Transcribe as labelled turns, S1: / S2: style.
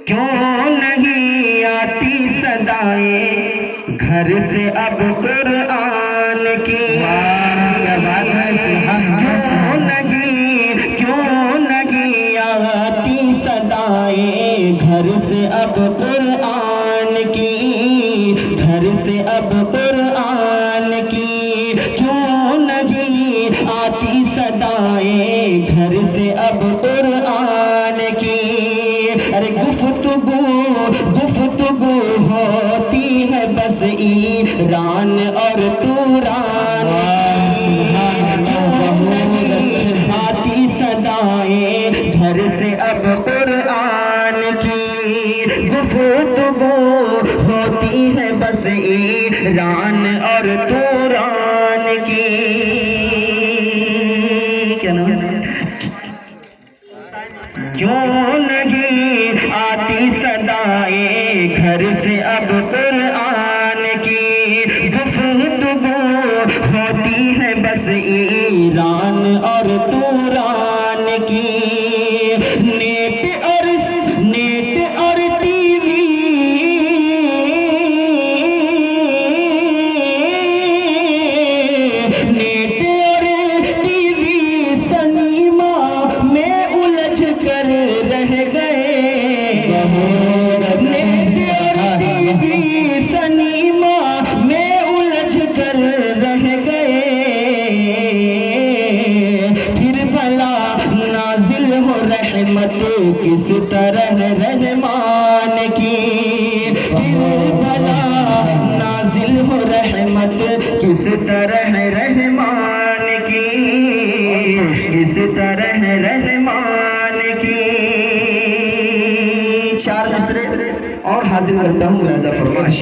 S1: کیوں نہیں آتی صدائیں گھر سے اب قرآن کی؟ کیوں نہیں آتی صدائیں گھر سے اب قرآن کی؟ گھر سے اب قرآن کی کیوں نہیں آتی صدائیں گھر سے اب قرآن کی؟ ارے گفتگو ہوتی ہے بس ایران اور توران کی، کیوں نہیں آتی صدائیں گھر سے اب قرآن کی؟ گفتگو ہوتی ہے بس ایران اور توران کی. کیا نام ہے؟ کیوں نہیں آتی صدائیں گھر سے اب قرآن کی؟ گفتگو ہوتی ہے بس ایران اور توران کی. نیٹ اور ٹی وی سنیما میں الجھ کر رہ گئے. نیٹ اور ٹی وی سنیما میں الجھ کر رہ گئے. پھر بھلا نازل ہو رحمت کس طرح رحمان کی؟ پھر بھلا نازل ہو رحمت کس طرح رحمان کی؟ کس طرح رحمان کی. 4 مصرے اور حاضر کرتا ہوں، ملاحظہ فرمائیں.